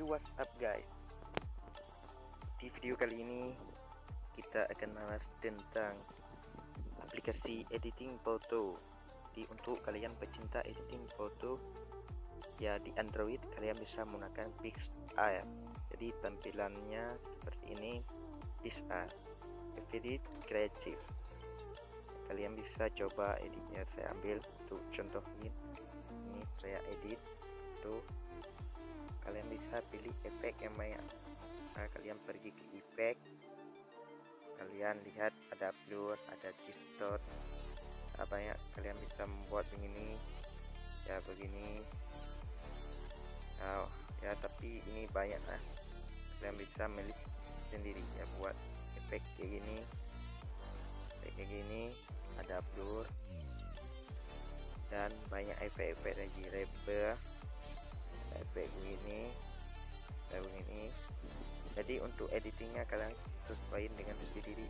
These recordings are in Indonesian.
What's up guys, di video kali ini kita akan bahas tentang aplikasi editing foto. Untuk kalian pecinta editing foto ya, di Android kalian bisa menggunakan Pixar. Jadi tampilannya seperti ini, Pixar Vivid Creative. Kalian bisa coba editnya. Saya ambil untuk contohin, ini saya edit tuh. Kalian bisa pilih efek yang banyak. Kalian pergi ke efek, kalian lihat ada blur, ada distort, banyak. Kalian bisa membuat begini ya, begini ya, tapi ini banyak kalian bisa milih sendiri ya, buat efek kayak gini, ada blur dan banyak efek-efek lagi, reverb, efek begini. Jadi untuk editingnya kalian sesuaiin dengan sendiri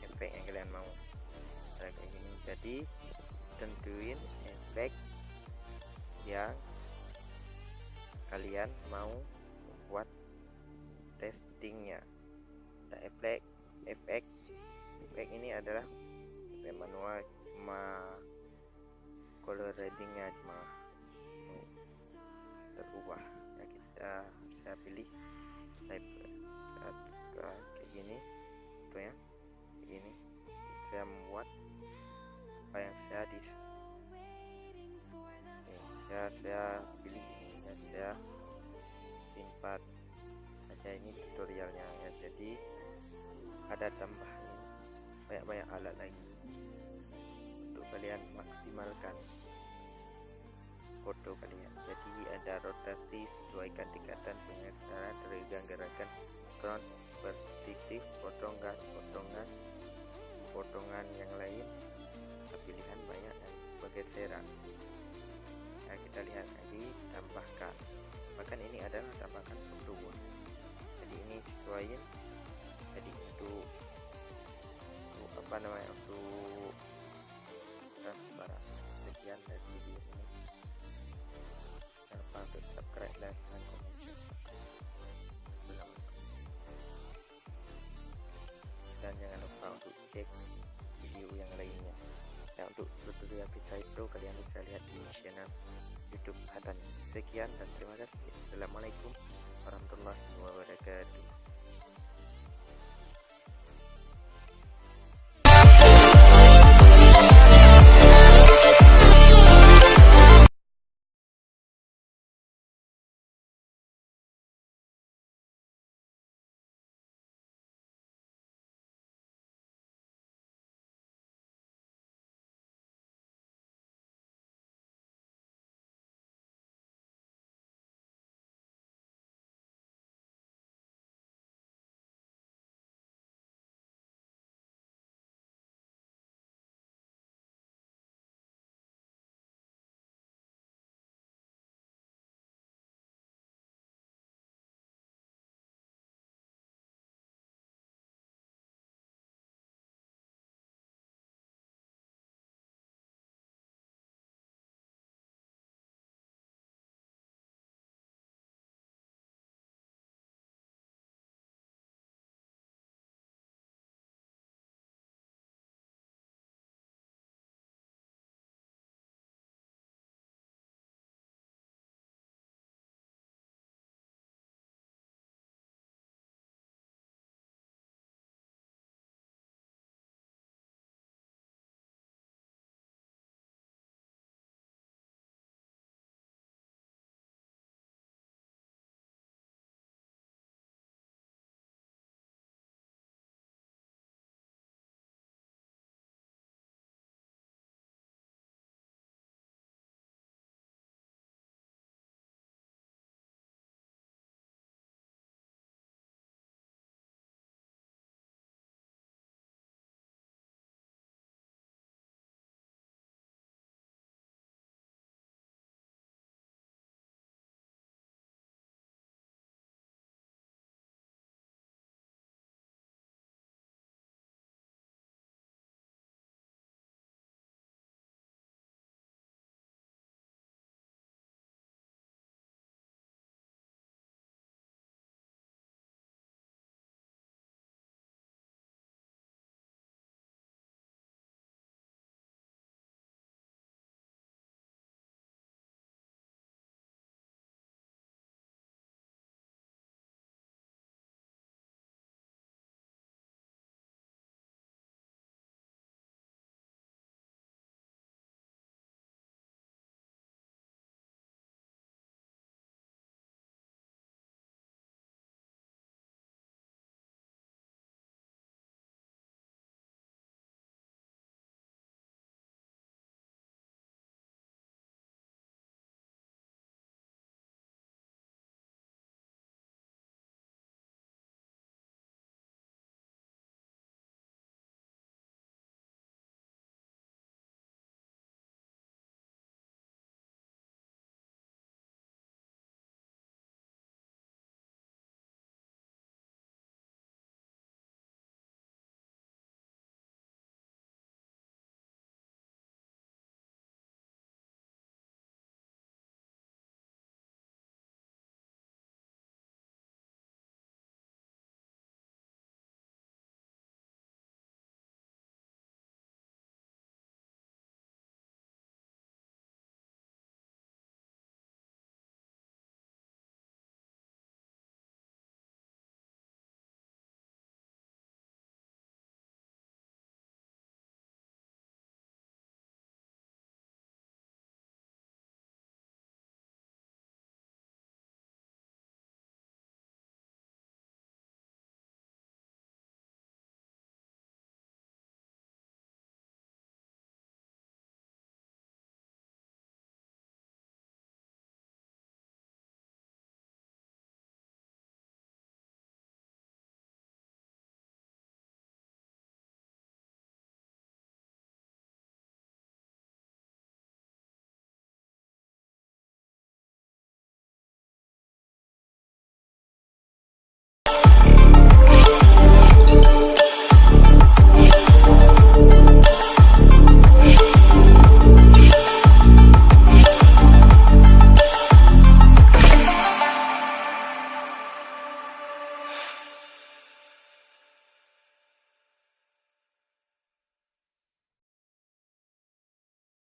efek yang kalian mau kayak gini. Jadi tentuin efek yang kalian mau buat testingnya. Efek ini adalah efek manual, cuma color gradingnya cuma terubah ya. Saya pilih kayak gini contohnya, begini. Saya membuat apa yang saya saya pilih ini ya, saya simpan saja ini tutorialnya ya. Jadi ada tambahan banyak alat lagi untuk kalian maksimalkan foto kalian. Jadi ada rotasi, sesuaikan tingkatan pengesaran, teregang gerakan, front, perspektif, potongan yang lain, pilihan banyak dan pergeseran. Nah, kita lihat lagi, tambahkan. Bahkan ini adalah tambahkan foto. Jadi ini sesuaiin. Jadi untuk untuk transparan. Sekian dari video ini. Jangan lupa untuk subscribe, like, dan komen. Dan jangan lupa untuk cek video yang lainnya. Nah, untuk tutorial Pixar Pro kalian bisa lihat di channel YouTube Hatan. Sekian dan terima kasih. Assalamualaikum warahmatullahi wabarakatuh.